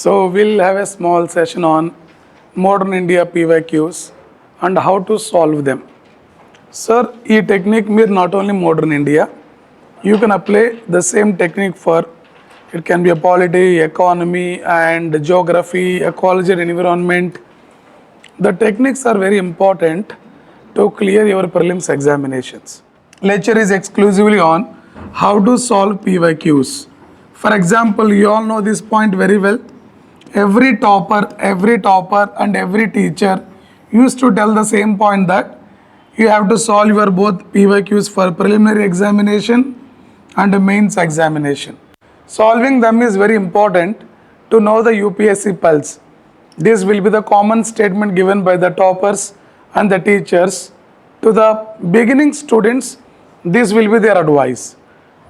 So we'll have a small session on modern India PYQs and how to solve them. Sir, this technique is not only modern India, you can apply the same technique for, it can be a polity, economy and geography, ecology and environment. The techniques are very important to clear your prelims examinations. Lecture is exclusively on how to solve PYQs. For example, you all know this point very well. Every topper and every teacher used to tell the same point that you have to solve your both PYQs for preliminary examination and mains examination. Solving them is very important to know the UPSC pulse. This will be the common statement given by the toppers and the teachers to the beginning students. This will be their advice.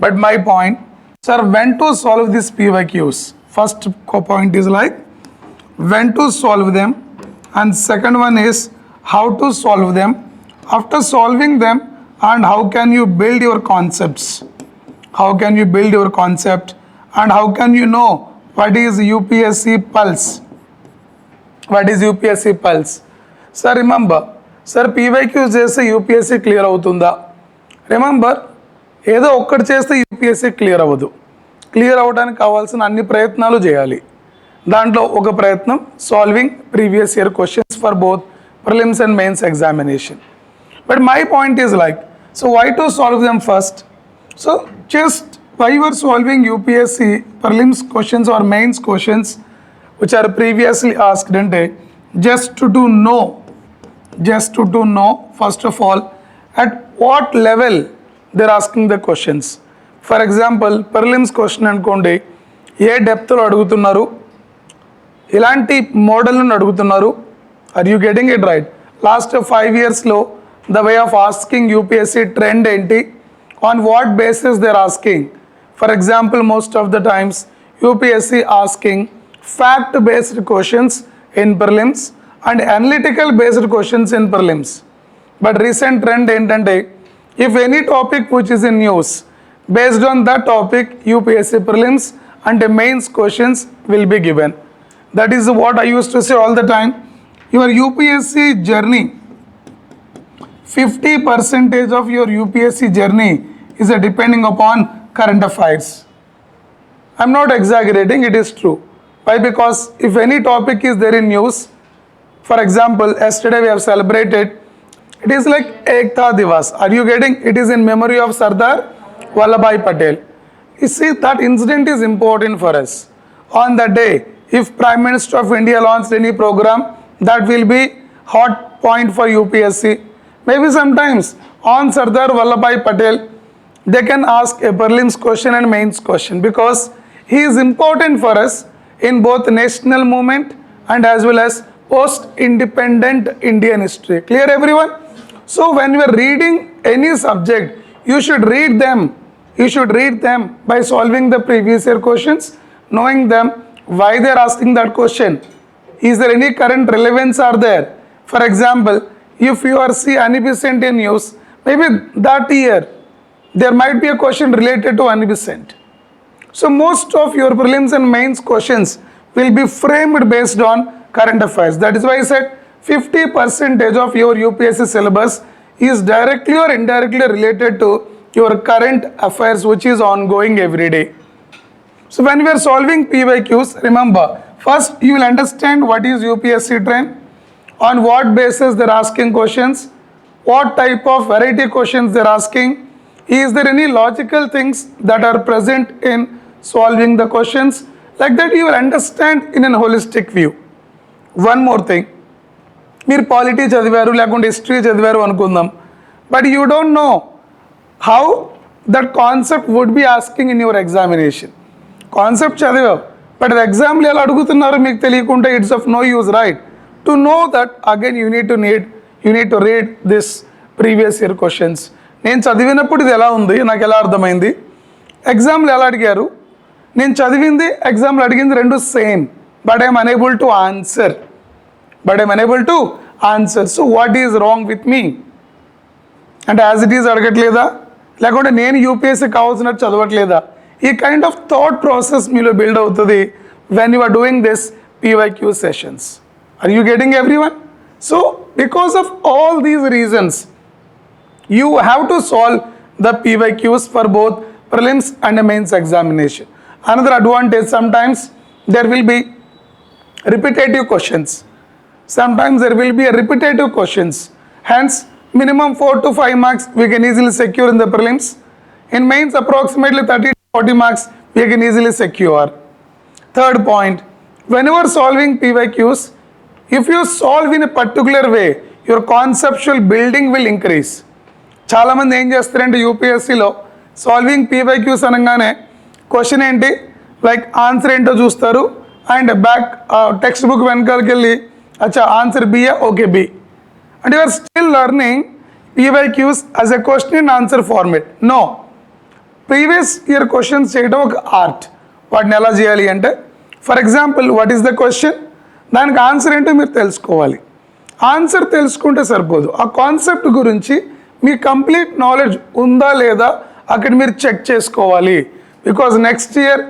But my point, sir, when to solve these PYQs? First point is like when to solve them, and second one is how to solve them. After solving them, and how can you build your concepts? How can you build your concept, and how can you know what is UPSC pulse? What is UPSC pulse? Sir, remember, sir, PYQs చేస్తే UPSC clear అవుతుందా? Remember, ఏదో ఒక్కటి చేస్తే UPSC clear అవ్వదు. Clear అవ్వడానికి కావాల్సిన అన్ని ప్రయత్నాలు చేయాలి. దాంట్లో ఒక ప్రయత్నం solving previous year questions for both prelims and mains examination. But my point is like, so why to solve them first? So just why you are solving UPSC prelims questions or mains questions which are previously asked, just to know first of all at what level they are asking the questions. For example, prelims question అనుకోండి, ఏ డెప్త్లో అడుగుతున్నారు, ఎలాంటి మోడల్ను అడుగుతున్నారు, are you getting it right? Last 5 yearsలో the way of asking UPSC trend enti, on what basis they are asking. For example, most of the times UPSC asking fact based questions in prelims and analytical based questions in prelims. But recent trend entante, if any topic which is in news, based on that topic UPSC prelims and mains questions will be given. That is what I used to say all the time. Your UPSC journey, 50% of your UPSC journey is depending upon current affairs. I'm not exaggerating, it is true. Why? Because if any topic is there in news, for example, yesterday we have celebrated, it is like Ekta Divas. Are you getting? It is in memory of Sardar Vallabhbhai Patel. You see, that incident is important for us. On that day, if Prime Minister of India launched any program, that will be hot point for UPSC. Maybe sometimes on Sardar Vallabhbhai Patel, they can ask a prelims question and mains question because he is important for us in both national movement and as well as post-independent Indian history. Clear everyone? So when you are reading any subject, you should read them. You should read them by solving the previous year questions, knowing them, why they are asking that question. Is there any current relevance are there? For example, if you are see Anibicent in news, maybe that year there might be a question related to Anibicent. So most of your prelims and mains questions will be framed based on current affairs. That is why I said 50% of your UPSC syllabus is directly or indirectly related to your current affairs which is ongoing every day. So when we are solving PYQs, remember, first you will understand what is UPSC trend, on what basis they are asking questions, what type of variety questions they are asking, is there any logical things that are present in solving the questions. Like that you will understand in a holistic view. One more thing, మీరు polity చదివారు లేకుంటే history చదివారు అనుకుందాం, but you don't know how that concept would be asking in your examination. Concept చదివావు, but ఎగ్జామ్లో ఎలా అడుగుతున్నారో మీకు తెలియకుంటే it's of no use, right? To know that, again you need to read this previous year questions. నేను చదివినప్పుడు ఇది ఎలా ఉంది, నాకు ఎలా అర్థమైంది, ఎగ్జామ్లో ఎలా అడిగారు, నేను చదివింది ఎగ్జామ్లో అడిగింది రెండు same, but I'm unable to answer. So what is wrong with me? అంటే యాజ్ ఇట్ ఈజ్ అడగట్లేదా, లేకుంటే నేను యూపీఎస్సీ కావాల్సినట్టు చదవట్లేదా? ఈ కైండ్ ఆఫ్ థాట్ ప్రాసెస్ మీలో బిల్డ్ అవుతుంది when you are doing this PYQ sessions. Are you getting everyone? So because of all these reasons, you have to solve the PYQs for both prelims and a mains examination. Another advantage, sometimes there will be repetitive questions. Sometimes there will be a repetitive questions. Hence, minimum 4 to 5 marks we can easily secure in the prelims. In mains, approximately 30 to 40 marks we can easily secure. Third point, whenever solving PYQs, if you solve in a particular way, your conceptual building will increase. చాలా మంది ఏం చేస్తారంటే యూపీఎస్సీలో solving PYQs అనగానే question ఏంటి like answer ఏంటో చూస్తారు and back textbook వెనకాలకి వెళ్ళి అచ్చా ఆన్సర్ బియా okay B and you're still learning PYQs as a question in answer format. No, previous year questions చేయడం ఒక ఆర్ట్. వాటిని ఎలా చేయాలి అంటే, for example what is the question, దానికి ఆన్సర్ ఏంటో మీరు తెలుసుకోవాలి. ఆన్సర్ తెలుసుకుంటే సరిపోదు, ఆ కాన్సెప్ట్ గురించి మీ కంప్లీట్ నాలెడ్జ్ ఉందా లేదా అక్కడ మీరు చెక్ చేసుకోవాలి. Because next year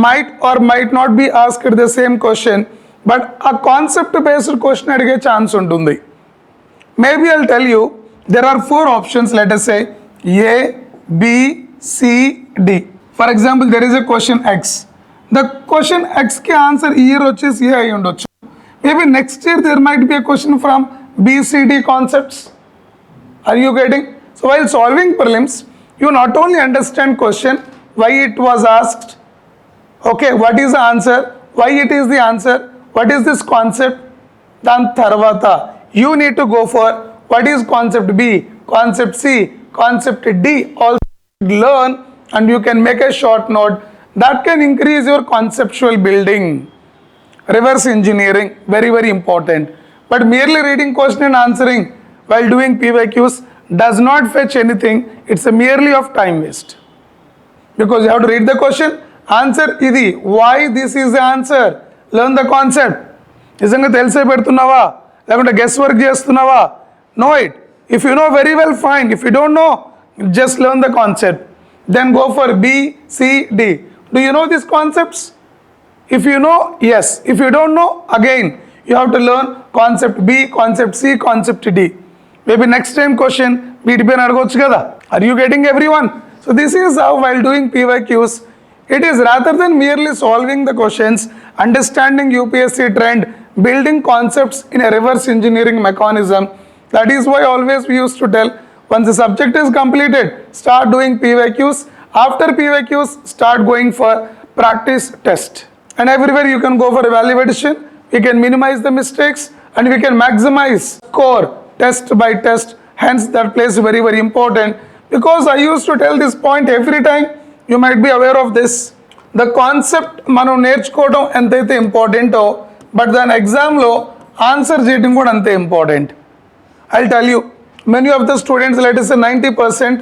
might or might not be asked the same question, but ఆ కాన్సెప్ట్ బేస్డ్ క్వశ్చన్ అడిగే ఛాన్స్ ఉంటుంది. Maybe I'll tell you, there are 4 options, let us say A, B, C, D. For example there is a question X. The question Xకి answer year వచ్చేసి A అయి ఉండొచ్చు. Maybe next year there might be a question from BCD concepts. Are you getting? So while solving prelims, you not only understand question, why it was asked, okay, what is the answer, why it is the answer, what is this concept, then tarvata you need to go for what is concept B, concept C, concept D. Also learn and you can make a short note that can increase your conceptual building. Reverse engineering, very very important. But merely reading question and answering while doing PYQs does not fetch anything. It's a merely of time waste. Because you have to read the question, answer idi, why this is the answer, learn the concept. నిజంగా తెలిసే పెడుతున్నావా లేకుంటే guess work చేస్తున్నావా? Know it. If you know very well, fine. If you don't know, just learn the concept. Then go for B, C, D. Do you know these concepts? If you know, yes. If you don't know, again you have to learn concept B, concept C, concept D. Maybe next time question వీటిపైన అడగొచ్చు కదా. Are you getting everyone? So this is how while doing PYQs, it is rather than merely solving the questions, understanding UPSC trend, building concepts in a reverse engineering mechanism. That is why always we used to tell, once the subject is completed, start doing PYQs. After PYQs, start going for practice test. And everywhere you can go for evaluation. We can minimize the mistakes and we can maximize score test by test. Hence that plays very very important, because I used to tell this point every time. You might be aware of this. The concept మనం నేర్చుకోవడం ఎంతైతే ఇంపార్టెంటో, but దాని ఎగ్జామ్లో answer చేయడం కూడా అంతే important. I'll tell you, many of the students, let us say 90%,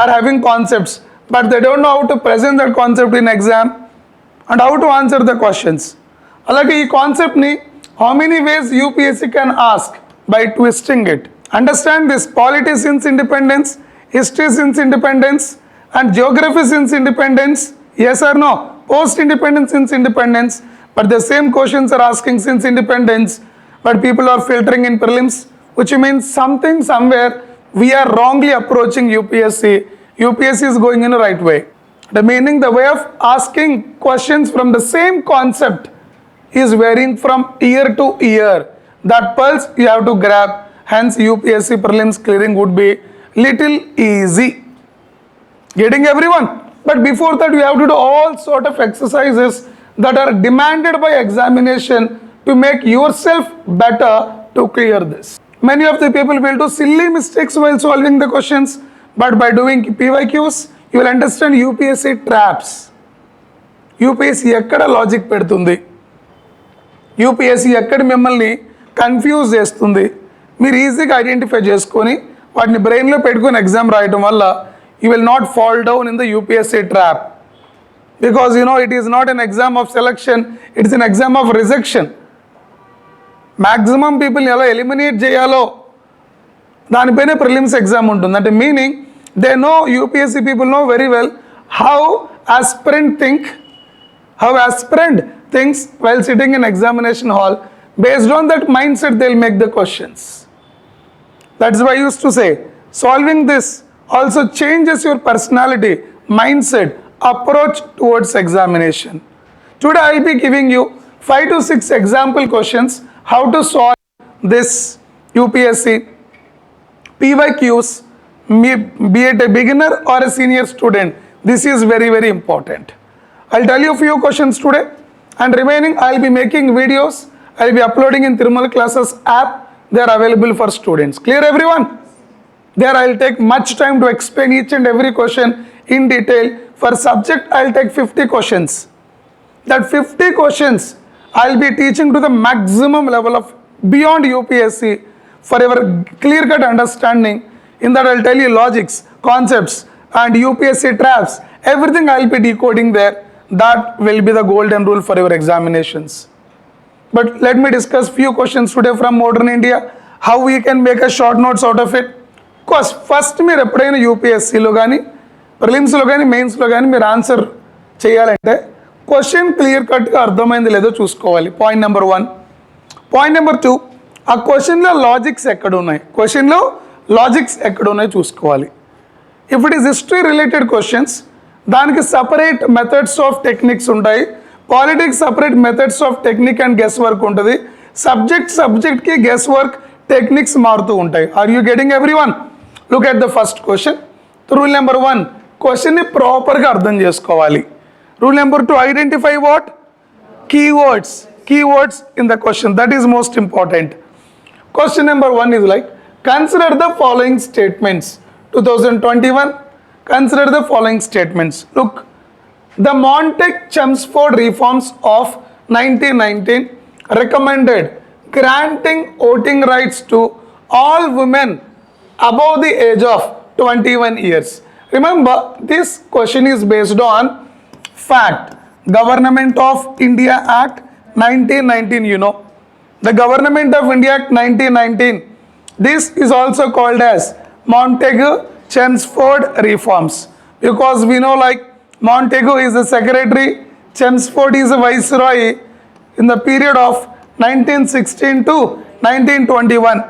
are having concepts, but they don't know how to present that concept in exam and how to answer the questions. అలాగే ఈ కాన్సెప్ట్ని how many ways UPSC can ask by twisting it. Understand this, polity since independence, history since independence, and geography since independence. Yes or no? Post independence since independence, but the same questions are asking since independence, but people are filtering in prelims, which means something somewhere we are wrongly approaching UPSC. UPSC is going in the right way. The meaning, the way of asking questions from the same concept is varying from year to year. That pulse you have to grab. Hence UPSC prelims clearing would be little easy. Getting everyone? But before that, you have to do all sort of exercises that are demanded by examination to make yourself better to clear this. Many of the people will do silly mistakes while solving the questions, but by doing PYQs, you will understand UPSC traps. UPSC ekkada logic పెడుతుంది, UPSC ఎక్కడ మిమ్మల్ని confuse చేస్తుంది, మీరు ఈజీగా identify చేసుకొని వాటిని బ్రెయిన్లో పెట్టుకొని ఎగ్జామ్ రాయటం వల్ల you will not fall down in the UPSC trap. Because you know, it is not an exam of selection, it is an exam of rejection. Maximum people ఎలా ఎలిమినేట్ చేయాలో దానిపైనే ప్రిలిమ్స్ ఎగ్జామ్ ఉంటుంది. అంటే meaning they know, UPSC people know very well how aspirant things while sitting in examination hall. Based on that mindset, they'll make the questions. That's why I used to say, solving this also changes your personality, mindset, approach towards examination. Today I'll be giving you 5 to 6 example questions how to solve this UPSC PYQs, be it a beginner or a senior student. This is very, very important. I'll tell you a few questions today, and remaining I'll be making videos. I'll be uploading in Tirumal Classes app. They are available for students. Clear, everyone? There I'll take much time to explain each and every question in detail. For subject, I'll take 50 questions. That 50 questions I'll be teaching to the maximum level of beyond UPSC for your clear-cut understanding. In that I'll tell you logics, concepts and UPSC traps. Everything I'll be decoding there. That will be the golden rule for your examinations. But let me discuss few questions today from modern India. How we can make a short notes out of it. Because first మీరు ఎప్పుడైనా యూపీఎస్సీలో కానీ ప్రిలిమ్స్లో కానీ మెయిన్స్లో కానీ మీరు answer చేయాలంటే question clear కట్గా అర్థమైంది లేదో చూసుకోవాలి. Point number 1. పాయింట్ నెంబర్ 2, ఆ క్వశ్చన్లో లాజిక్స్ ఎక్కడ ఉన్నాయి, క్వశ్చన్లో లాజిక్స్ ఎక్కడ ఉన్నాయి చూసుకోవాలి. If it is history related questions, దానికి సపరేట్ మెథడ్స్ ఆఫ్ టెక్నిక్స్ ఉంటాయి. Politics separate methods of technique and guess work ఉంటుంది. సబ్జెక్ట్కి గెస్ వర్క్ టెక్నిక్స్ మారుతూ ఉంటాయి. Are you getting everyone? Look at the first question. Rule number 1, క్వశ్చన్ని ప్రాపర్గా అర్థం చేసుకోవాలి. Rule number 2, identify what keywords in the question. That is most important. Question number 1 is like, consider the following statements. 2021, consider the following statements. Look, the Montague-Chelmsford reforms of 1919 recommended granting voting rights to all women above the age of 21 years. Remember, this question is based on fact. Government of India Act 1919, you know. The Government of India Act 1919, this is also called as Montague-Chelmsford reforms. Because we know like Montague is the secretary, Chelmsford is a viceroy in the period of 1916 to 1921.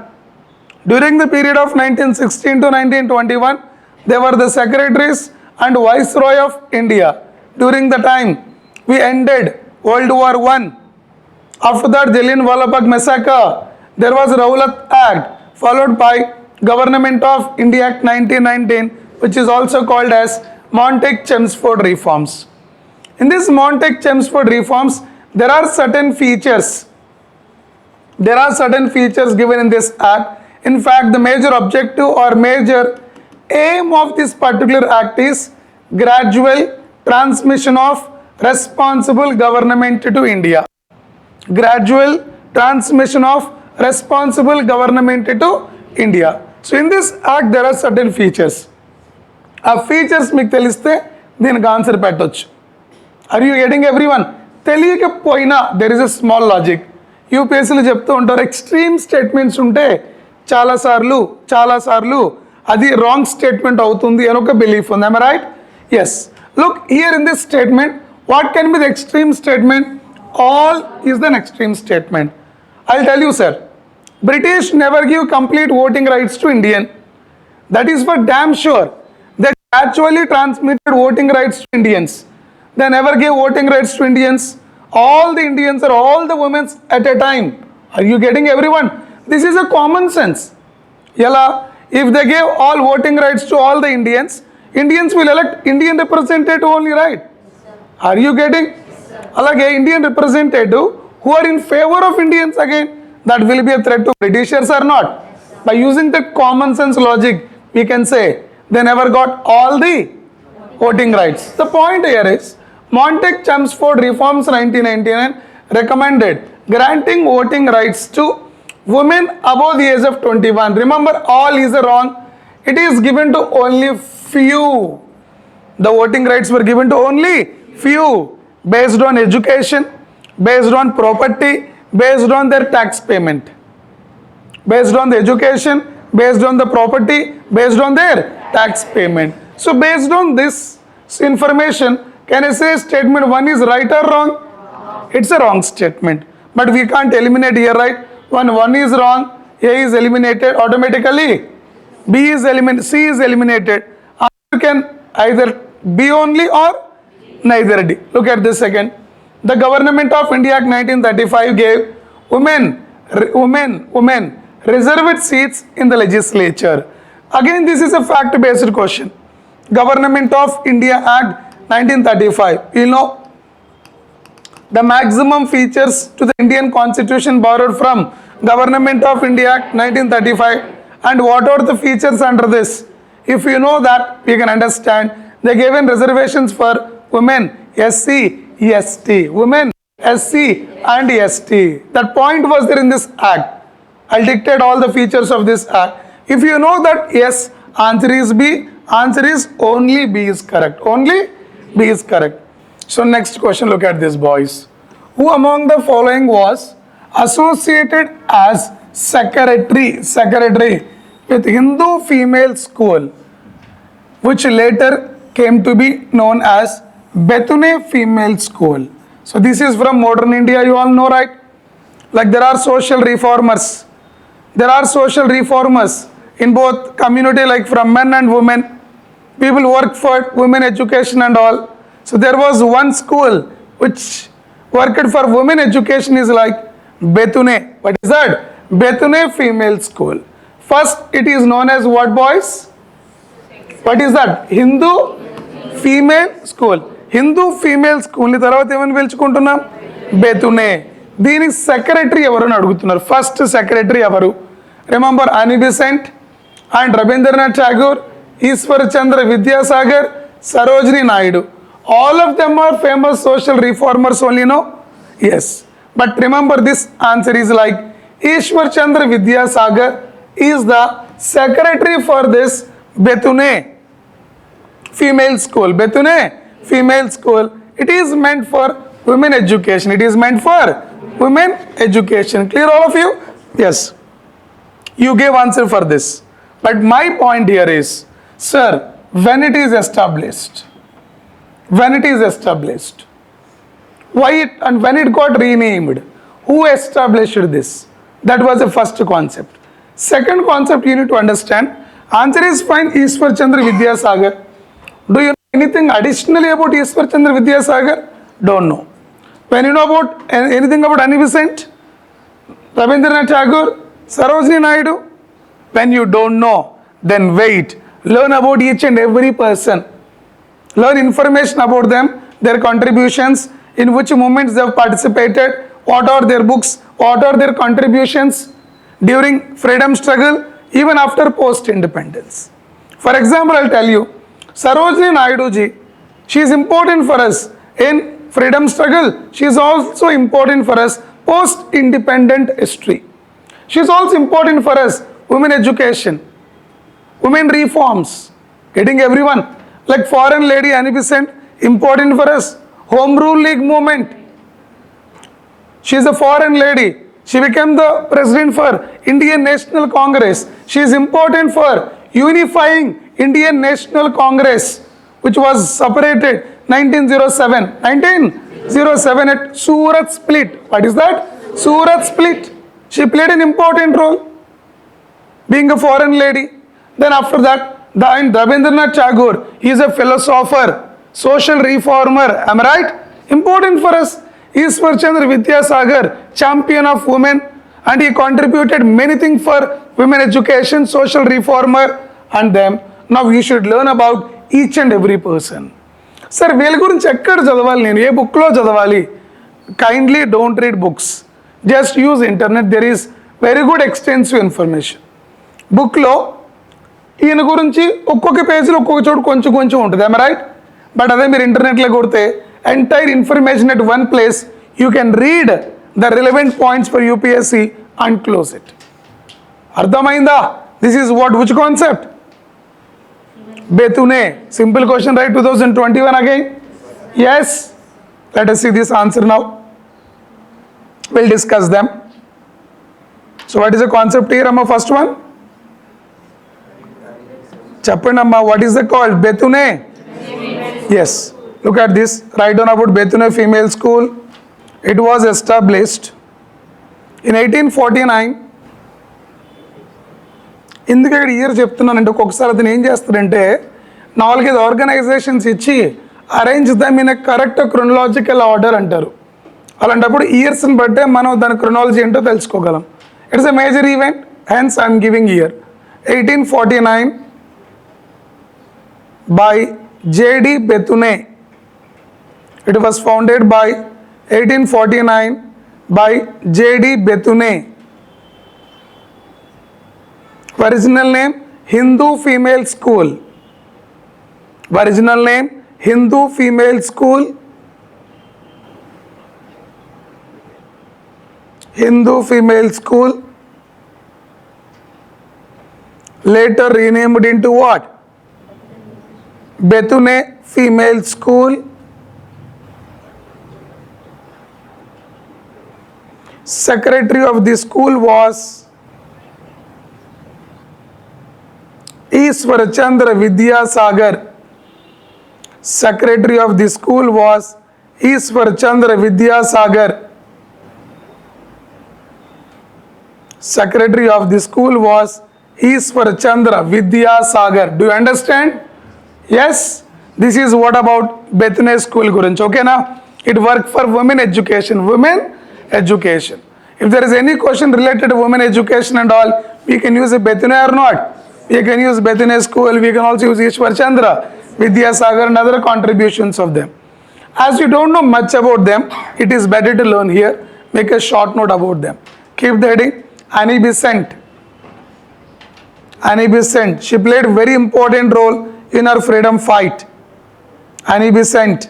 During the period of 1916 to 1921, they were the secretaries and viceroy of India. During the time, we ended World War I. After that, Jallianwala Bagh massacre, there was Rowlatt Act, followed by Government of India Act 1919, which is also called as Montague-Chelmsford reforms. In this Montague-Chelmsford reforms, there are certain features. There are certain features given in this act. In fact, the major objective or major aim of this particular act is gradual transmission of responsible government to India. Gradual transmission of responsible government to India. So in this act there are certain features. ఆ features మీకు తెలిస్తే దీనికి answer పెట్టొచ్చు. Are you getting everyone? తెలియకపోయినా there is a small logic. యూపీఎస్సీలో చెప్తూ ఉంటారు extreme statements ఉంటే చాలాసార్లు అది రాంగ్ స్టేట్మెంట్ అవుతుంది అని ఒక బిలీఫ్ ఉంది. I'm right? Yes. Look here in this statement, what can be the extreme statement? All is an extreme statement. I'll tell you, sir. British never give complete voting rights to Indian. That is for damn sure. They actually transmitted voting rights to Indians. They never gave voting rights to Indians. All the Indians or all the women at a time. Are you getting everyone? This is a common sense. Yalla, if they gave all voting rights to all the Indians, Indians will elect Indian representative only, right? Are you getting? అలాగే Indian representative who are in favour of Indians again, that will be a threat to Britishers or not. By using the common sense logic we can say they never got all the voting rights. The point here is Montague-Chelmsford reforms 1999 recommended granting voting rights to women above the age of 21. Remember, all is wrong. It is given to only few. The voting rights were given to only few, based on education, based on property, based on their tax payment. Based on the education, based on the property, based on their tax payment. So based on this information, can I say statement 1 is right or wrong? It's a wrong statement. But we can't eliminate here, right? When one is wrong, A is eliminated automatically. B is eliminated, C is eliminated. Answer can either B only or neither D. Look at this again. The Government of India Act 1935 gave women reserved seats in the legislature. Again, this is a fact-based question. Government of India Act 1935. You know, the maximum features to the Indian Constitution borrowed from Government of India Act 1935. And what are the features under this? If you know that, we can understand. They given reservations for women, SC, ST. Women, SC and ST. That point was there in this act. I'll dictate all the features of this act. If you know that yes, answer is B, answer is only B is correct. Only B is correct. So next question, look at this, boys. Who among the following was associated as secretary with Hindu female school, which later came to be known as Bethune Female School? So this is from modern India, you all know, right? Like there are social reformers. There are social reformers in both community, like from men and women. People work for women education and all. So there was one school which worked for women education is like Bethune. What is that? Bethune Female School. First it is known as what, boys? What is that? Hindu Female School. Hindu female స్కూల్ని తర్వాత ఏమని పిలుచుకుంటున్నాం? బెతునే. దీనికి secretary ఎవరు అని అడుగుతున్నారు. First secretary ఎవరు? Remember Annie Besant and Rabindranath Tagore, Ishwar Chandra Vidyasagar, Sarojini Naidu. All of them are famous social reformers only, no? Yes. But remember this answer is like Ishwar Chandra Vidyasagar is the secretary for this Bethune Female School. Bethune Female School. It is meant for women education. It is meant for women education. Clear all of you? Yes. You gave answer for this. But my point here is, sir, when it is established, why it and when it got renamed, who established this? That was the first concept. Second concept you need to understand. Answer is fine, Ishwar Chandra Vidyasagar. Do you know anything additionally about Ishwar Chandra Vidyasagar? Don't know. When you know about anything about Annie Besant, Rabindranath Tagore, Sarojini Naidu? When you don't know, then wait. Learn about each and every person. Learn information about them, their contributions, in which movements they have participated, what are their books, what are their contributions during freedom struggle, even after post-independence. For example, I'll tell you, Sarojini Naidu ji, she is important for us in freedom struggle. She is also important for us post-independent history. She is also important for us women education, women reforms, getting everyone. Like foreign lady Annie Besant, important for us. Home Rule League movement. She is a foreign lady. She became the president for Indian National Congress. She is important for unifying Indian National Congress, which was separated 1907. 1907 at Surat split. What is that? Surat split. She played an important role, being a foreign lady. Then after that, Rabindranath Tagore, he is a philosopher, social reformer. Am I right? Important for us. Ishwar Chandra Vidyasagar, champion of women, and he contributed many things for women education, social reformer, and them. Now you should learn about each and every person. Sir, వీళ్ళ గురించి ఎక్కడ చదవాలి నేను? ఏ బుక్లో చదవాలి? Kindly don't read books. Just use internet. There is very good extensive information. బుక్లో ఈయన గురించి ఒక్కొక్క పేజీలో ఒక్కొక్క చోటు కొంచెం కొంచెం ఉంటుంది. Am I right? బట్ అదే మీరు ఇంటర్నెట్లో కొడితే entire information at one place, you can read the relevant points for UPSC and close it. అర్థమైందా? This is what, which concept? Bethune. Simple question, right? 2021 again? Yes. Let us see this answer now. We'll discuss them. So what is the concept here, Amma? First one? Chapan Amma, what is the called? Bethune? Yes. Look at this. Write down about Bethune Female School. It was established in 1849. ఎందుకు ఇక్కడ year చెప్తున్నానంటే ఒక్కొక్కసారి అతను ఏం చేస్తాడంటే 4-5 organisations ఇచ్చి arrange them in a correct chronological order అంటారు. అలాంటప్పుడు ఇయర్స్ని బట్టే మనం దాని క్రొనాలజీ ఏంటో తెలుసుకోగలం. It's a major event, hence I'm giving year. 1849 by J.D. Bethune. It was founded by 1849 by J.D. Bethune. Original name Hindu Female School. Original name Hindu Female School. Hindu Female School. Later renamed into what? Bethune Female School. Secretary of the school was Ishwarchandra Vidyasagar. Secretary of the school was Ishwarchandra Vidyasagar. Secretary of the school was Ishwarchandra Vidyasagar. Do you understand? Yes. This is what about Bethune school gurinchi. Okay na? It worked for women education. Women education. If there is any question related to women education and all, we can use a Bethune or not. We can use Bethune school. We can also use Ishwarchandra Vidyasagar and other contributions of them. As you don't know much about them, it is better to learn here. Make a short note about them. Keep the heading. Annie Besant. Annie Besant. She played very important role in her freedom fight. Annie Besant.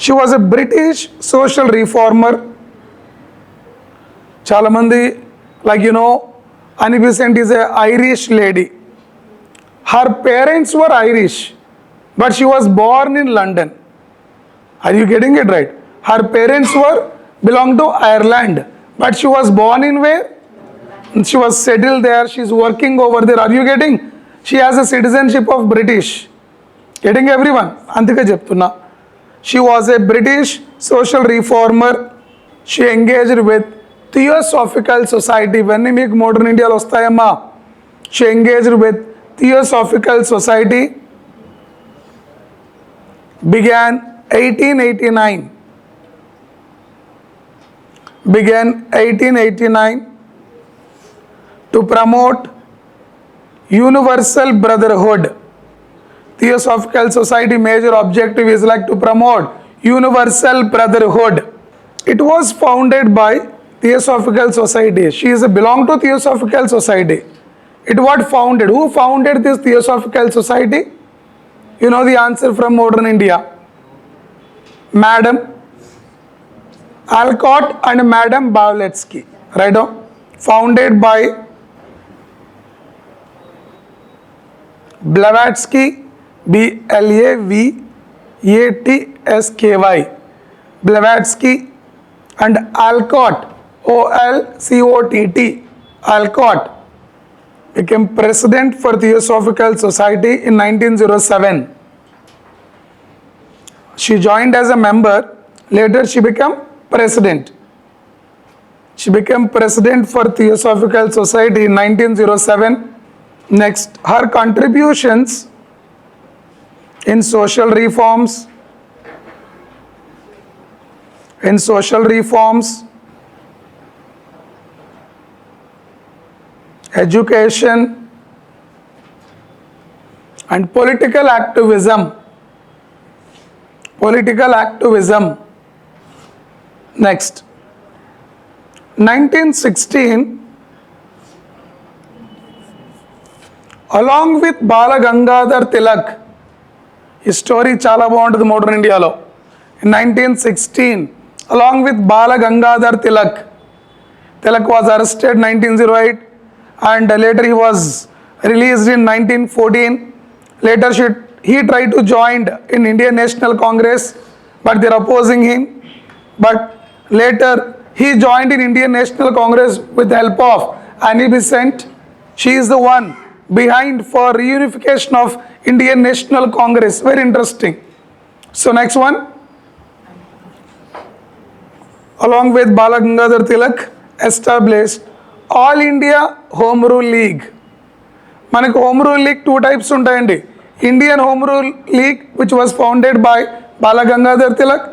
She was a British social reformer. Chala mandi, like you know, Annie Besant is a Irish lady. Her parents were Irish, but she was born in London. Are you getting it right? Her parents belonged to Ireland, but she was born in where? She was settled there. She's working over there. Are you getting? She has a citizenship of British. Getting everyone? Antike cheptunna. She was a British social reformer. She engaged with Theosophical Society. When you make modern India lo vastayamma. She engaged with Theosophical Society. Began 1889. Began 1889 to promote universal brotherhood. Theosophical Society major objective is like to promote universal brotherhood. It was founded by Theosophical Society. She is belong to Theosophical Society. It was founded. Who founded this Theosophical Society? You know the answer from modern India. Madam Alcott and Madam Blavatsky. Right on. Founded by Blavatsky, Blavattsky, Blavatsky, and Alcott, Olcott. Alcott became president for Theosophical Society in 1907. She joined as a member. Later she became president. She became president for Theosophical Society in 1907. Next, her contributions in social reforms, education, and political activism. Next, 1916, along with Bala Gangadhar Tilak. His story chala baguntadi modern India lo. In 1916, along with Bala Gangadhar Tilak. Tilak was arrested 1908 and later he was released in 1914. Later he tried to join in Indian National Congress, but they are opposing him. But later he joined in Indian National Congress with the help of Annie Besant. She is the one behind for reunification of Indian National Congress. Very interesting. So next one. along with Bala Gangadhar Tilak, established All India Home Rule League. మనకు home rule league two types ఉంటాయండి. Indian home rule league which was founded by Bal Gangadhar Tilak,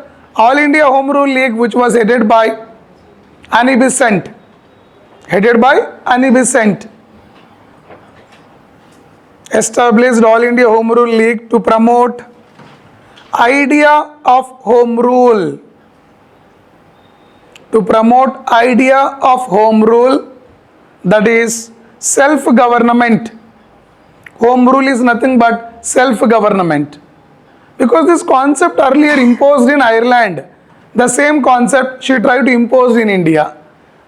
all India home rule league which was headed by Annie Besant. Established All India Home Rule League to promote idea of home rule. To promote idea of home rule, that is self-government. Home rule is nothing but self-government. Because this concept earlier imposed in Ireland, the same concept she tried to impose in India.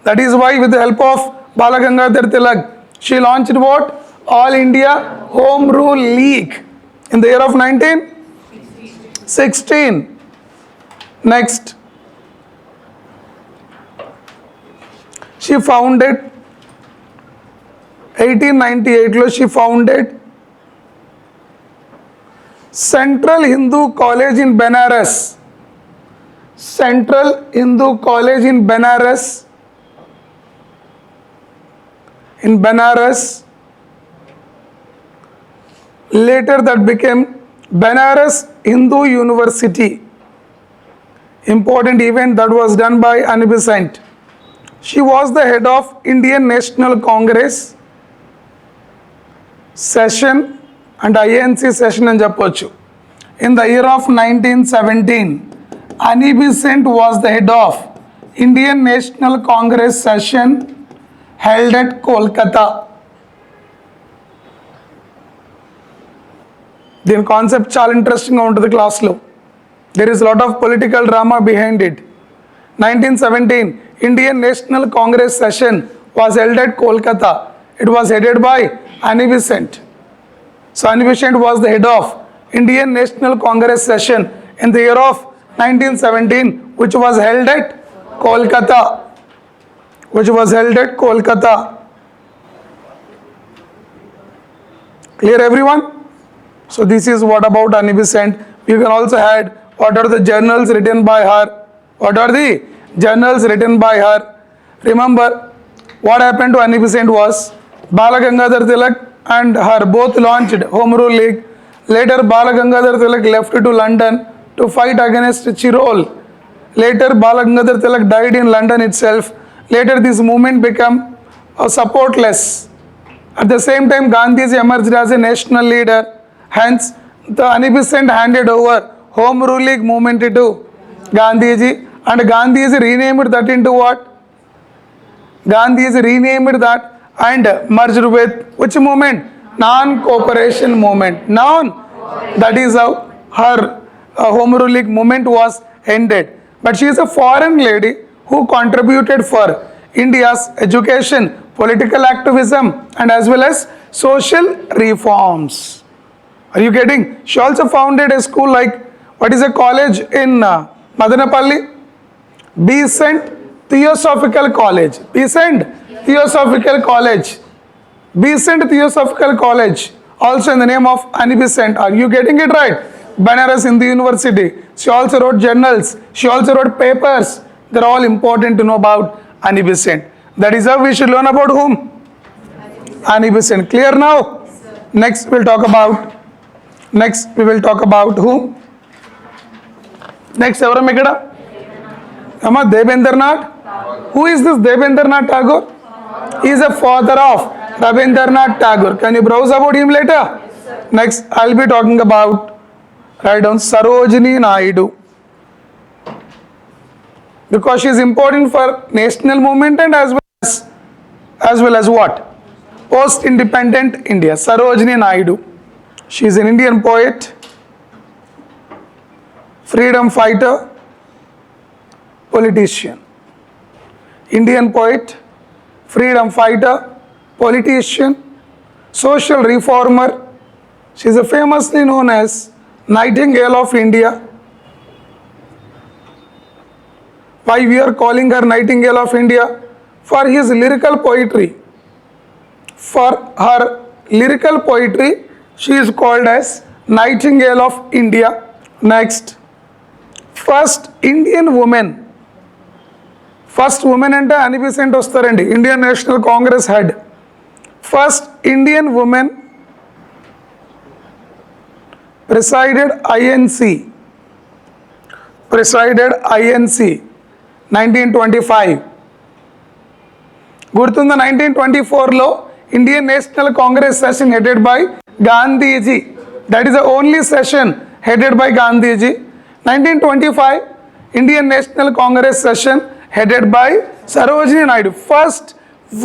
That is why with the help of Bala Gangadhar Tilak, she launched what? All India Home Rule League in the year of 1916. Next, she founded 1898 lo she founded Central Hindu College in Benares. Central Hindu College in Benares. Later that became Benares Hindu University. Important event that was done by Annie Besant. She was the head of Indian National Congress session and INC session అని చెప్పొచ్చు. In the year of 1917, Annie Besant was the head of Indian National Congress session held at Kolkata. దీని concept చాలా ఇంట్రెస్టింగ్గా ఉంటుంది క్లాస్లో. There is a lot of political drama behind it. 1917, Indian National Congress session was held at Kolkata. It was headed by Annie Besant. So Annie Besant was the head of Indian National Congress session in the year of 1917, which was held at Kolkata. Clear everyone? So this is what about Annie Besant. You can also add what are the journals written by her. Remember what happened to Annie Besant was Bala Gangadhar Tilak and her both launched Home Rule League. Later Bala Gangadhar Tilak left to London to fight against Chirol. Later Bala Gangadhar Tilak died in London itself. Later this movement became supportless. At the same time Gandhiji emerged as a national leader. Hence the Annie Besant handed over Home Rule League movement to Gandhiji, and Gandhiji renamed that into what? Gandhiji renamed that and merged with which movement? Non-cooperation movement. That is how her Home Rule League movement was ended. But she is a foreign lady who contributed for India's education, political activism and as well as social reforms. Are you getting? She also founded a school like, what is a college in Madanapalli? Besant Theosophical College. Besant Theosophical College, also in the name of Annie Besant. Are you getting it right? Banaras Hindu University. She also wrote journals. She also wrote papers. They're all important to know about Annie Besant. That is how we should learn about whom? Annie Besant. Clear now? Next we will talk about whom? Next, ఎవరం ఇక్కడ అమ్మా Debendranath. Who is this Debendranath Tagore? He is a father of Rabindranath Tagore. Can you browse about him later? Next, I'll be talking about, write down, Sarojini Naidu. Because she is important for national movement and as well as what? Post-independent India. Sarojini Naidu. She is an Indian poet, freedom fighter, politician. Indian poet, freedom fighter, politician, social reformer. She is famously known as Nightingale of India. Why we are calling her Nightingale of India? For his lyrical poetry. For her lyrical poetry, she is called as Nightingale of India. Next, first Indian woman first women అంటే అని Besant వస్తారండి, Indian National Congress head. First Indian women presided INC 1925. గుర్తుందా? 1924లో Indian National Congress session headed by Gandhiji. That is the only session headed by Gandhiji. 1925 Indian National Congress session headed by Sarojini Naidu, first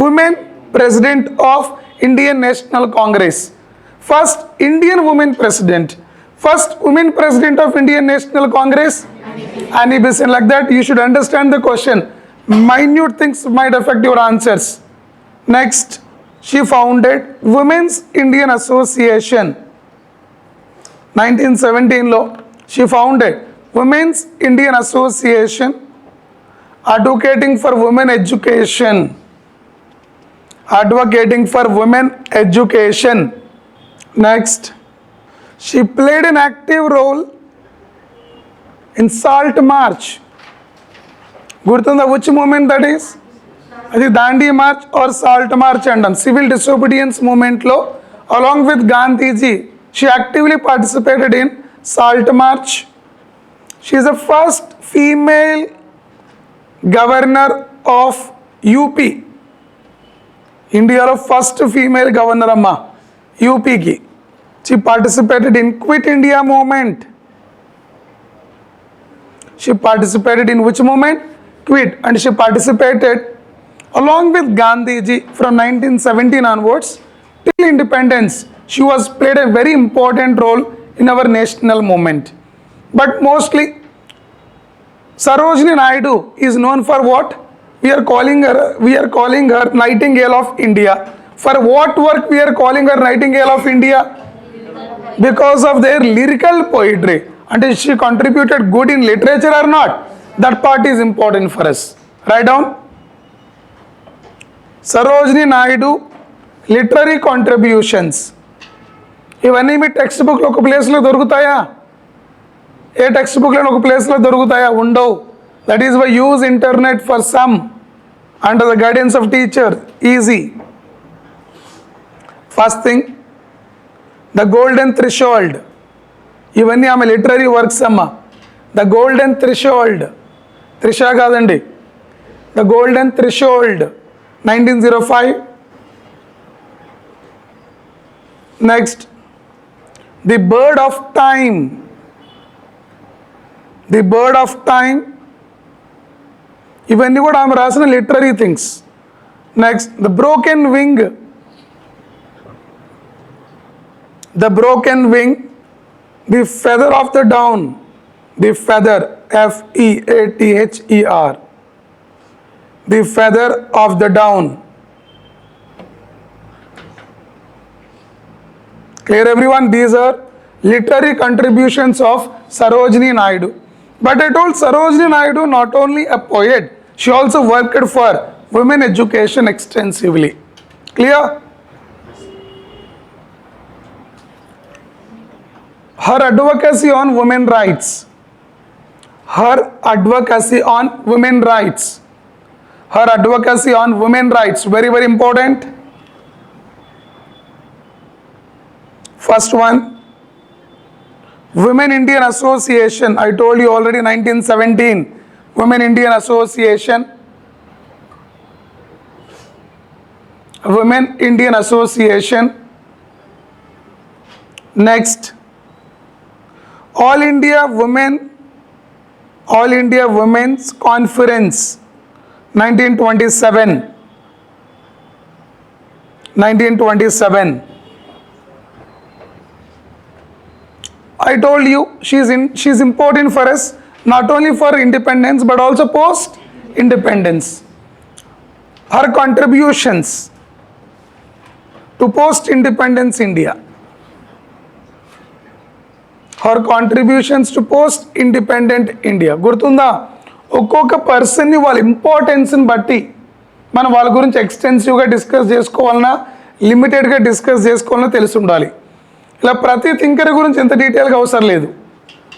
women president of Indian National Congress, first Indian women president, first women president of Indian National Congress, Annie Besant. Like that you should understand the question. Minute things might affect your answers. Next, she founded Women's Indian Association. 1917 lo she founded Women's Indian Association, advocating for women education. Advocating for women education. Next, she played an active role in Salt March. Gurtunda, which movement that is? Adi Dandi March or Salt March and civil disobedience movement lo, along with Gandhiji, she actively participated in Salt March. She is the first female governor of UP. India's first female governor amma UP ki. She participated in Quit India movement. She participated in which movement? Quit. And she participated along with Gandhiji from 1917 onwards till independence. She was played a very important role in our national movement. But mostly Sarojini Naidu is known for what? We are calling her Nightingale of India. For what work we are calling her Nightingale of India? Because of their lyrical poetry. And she contributed good in literature or not? That part is important for us. Write down. Sarojini Naidu literary contributions. ఇవన్నీ మీ text బుక్లో ఒక ప్లేస్లో దొరుకుతాయా? ఏ text బుక్లో ఒక ప్లేస్లో దొరుకుతాయా? ఉండవు. That is why use internet for some under the guidance of teacher. Easy. First thing, the golden threshold. ఇవన్నీ ఆమె లిటరరీ వర్క్స్ అమ్మ. ద గోల్డెన్ థ్రెషోల్డ్, త్రిషా కాదండి, the golden threshold 1905. Next, the bird of time. The bird of time, ఇవన్నీ కూడా ఆమె రాసిన literary things. Next, the broken wing. The broken wing, the feather of the dawn. The feather, FEATHER, the feather of the down. Clear everyone? These are literary contributions of Sarojini Naidu. But I told Sarojini Naidu not only a poet, she also worked for women education extensively. Clear? Her advocacy on women rights. Her advocacy on women rights. Her advocacy on women rights. Very, very important. First one, Women Indian Association. I told you already 1917. Women Indian Association. Women Indian Association. Next, All India Women's Conference 1927. 1927. I told you she's important for us, not only for independence but also post independence. Her contributions to post independence India. Her contributions to post independent India. గుర్తుందా? ఒక్కొక్క పర్సన్ని వాళ్ళ ఇంపార్టెన్స్ని బట్టి మనం వాళ్ళ గురించి ఎక్స్టెన్సివ్గా discuss చేసుకోవాలన్నా లిమిటెడ్గా డిస్కస్ చేసుకోవాలన్నా తెలిసి ఉండాలి. ఇలా ప్రతి థింకర్ గురించి ఎంత డీటెయిల్గా అవసరం లేదు.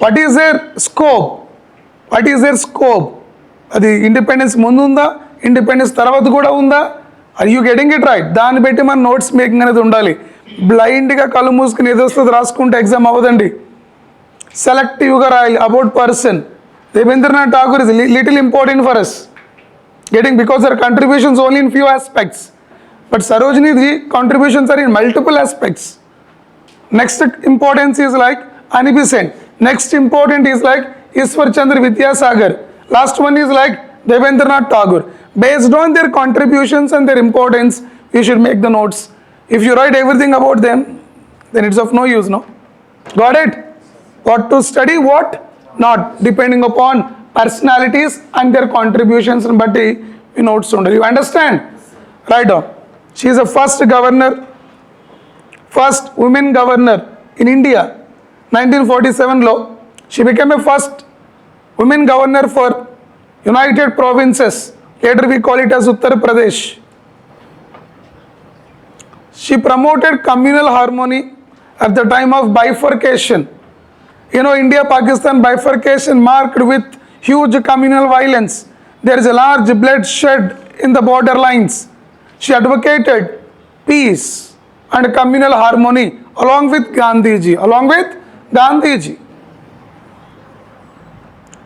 What is their scope? What is their scope? అది ఇండిపెండెన్స్ ముందు ఉందా, ఇండిపెండెన్స్ తర్వాత కూడా ఉందా, are you getting it right? దాన్ని బట్టి మన నోట్స్ మేకింగ్ అనేది ఉండాలి. బ్లైండ్గా కళ్ళు మూసుకుని ఏదో వస్తుంది రాసుకుంటే ఎగ్జామ్ అవ్వదండి. సెలెక్టివ్గా రాయాలి. About person, Rabindranath Tagore is little important for us, because their contributions only in few aspects, but Sarojini's contributions are in multiple aspects. Next importance is like Anibisent. Next important is like Ishwar Chandra Vidyasagar. Last one is like Rabindranath Tagore. Based on their contributions and their importance, you should make the notes. If you write everything about them, then it's of no use, no? Got it? What to study, what not, depending upon personalities and their contributions, but the notes under. You understand? Right on. She is the first governor, first women governor in India. 1947 law, she became a first women governor for United Provinces. Later we call it as Uttar Pradesh. She promoted communal harmony at the time of bifurcation. You know, India-Pakistan bifurcation marked with huge communal violence. There is a large bloodshed in the borderlines. She advocated peace and communal harmony along with Gandhiji.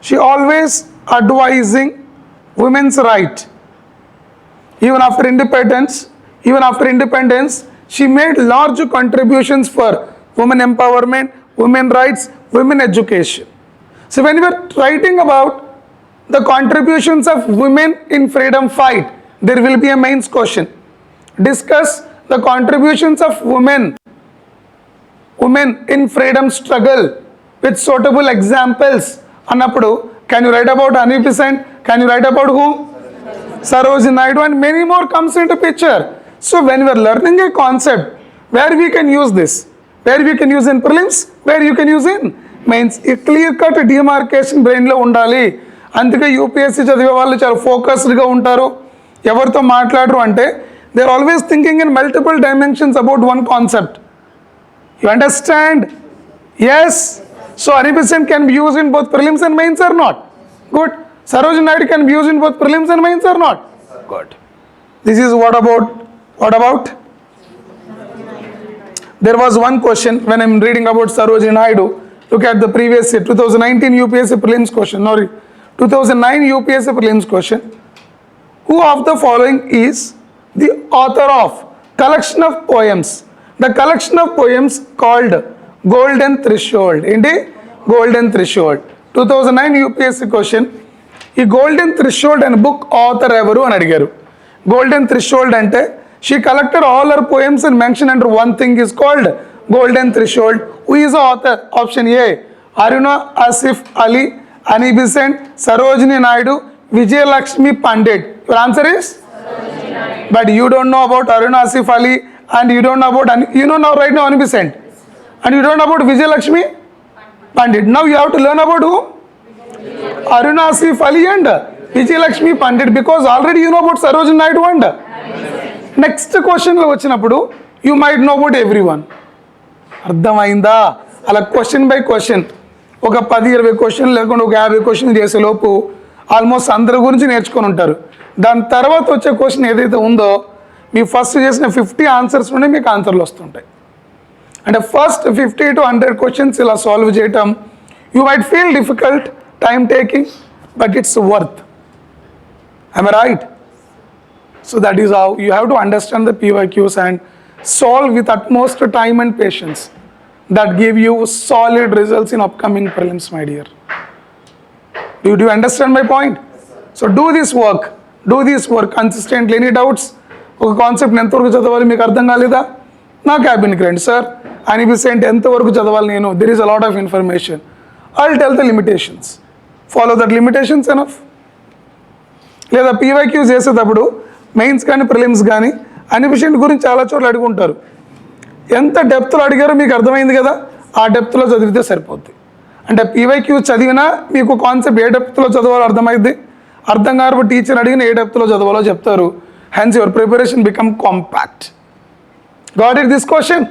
She always advising women's right. Even after independence, she made large contributions for women empowerment, women rights, women education. So when we are writing about the contributions of women in freedom fight, there will be a mains question. Discuss the contributions of women in freedom struggle with suitable examples. Annappudu, can you write about Ani Besant? Can you write about whom? Sarojini Naidu, and many more comes into picture. So when we are learning a concept, where we can use this, where we can use in prelims, where you can use in mains, a clear cut demarcation brain lo undali. అందుకే UPSC చదివే వాళ్ళు చాలా ఫోకస్డ్గా ఉంటారు, ఎవరితో మాట్లాడరు అంటే they are always thinking in multiple dimensions about one concept. You understand? Yes. So Any Besant can be used in both prelims and mains or not? Good. Sarojini Naidu can be used in both prelims and mains or not? Good. This is what about? There was one question when I'm reading about Sarojini Naidu. Look at the previous year, 2019 UPSC prelims question. No, 2009 UPSC prelims question. Who of the following is the author of collection of poems? The collection of poems called Golden Threshold. Indi? Golden Threshold. 2009 UPSC question. ఈ golden threshold అనే book author ఎవరు అని అడిగారు. Golden threshold అంటే she collected all her poems and mention under one thing is called golden threshold. Who is author? Option A Aruna Asaf Ali, Any Besant, Sarojini Naidu, Vijayalakshmi Pandit. Your answer is? But you don't know about Aruna Asif Ali, and you don't know about, you know now right now Any Besant, and you don't know about Vijayalakshmi Pandit. Now you have to learn about who? Aruna Asif Ali and Vijayalakshmi Pandit, because already you know about Sarojini Naidu and next question lo vachinappudu you might know about everyone. అర్థమైందా? అలా question by question ఒక 10-20 question లేకుండా ఒక 50 question చేసేలోపు almost అందరి గురించి నేర్చుకొని ఉంటారు. దాని తర్వాత వచ్చే క్వశ్చన్ ఏదైతే ఉందో మీ ఫస్ట్ చేసిన 50 ఆన్సర్స్ నుండి మీకు ఆన్సర్లు వస్తుంటాయి. అంటే ఫస్ట్ 50 to 100 క్వశ్చన్స్ ఇలా సాల్వ్ చేయటం you might feel difficult, time taking, but it's worth. I'm right? So that is how you have to understand the PYQs and solve with utmost time and patience. That give you solid results in upcoming prelims, my dear. Do you understand my point? So do this work consistently. Any doubts? ఒక concept ఎంతవరకు చదవాలి మీకు అర్థం కాలేదా? నా క్యాబిన్కి రండి sir. Any Besant ఎంతవరకు చదవాలి నేను? There is a lot of information. I'll tell the limitations. Follow that limitations enough. లేదా PYQs చేసేటప్పుడు మెయిన్స్ కానీ ప్రిలిమ్స్ కానీ Any Besant గురించి చాలా చోట్ల అడుగుంటారు. ఎంత డెప్త్లో అడిగారో మీకు అర్థమైంది కదా, ఆ డెప్త్లో చదివితే సరిపోద్ది. అంటే PYQ చదివినా మీకు కాన్సెప్ట్ ఏ డెప్త్లో చదవాలో అర్థమైంది. అర్థం కాదు టీచర్ అడిగిన ఏ డెప్త్లో చదవాలో చెప్తారు. Hence your preparation become compact. Got it this question?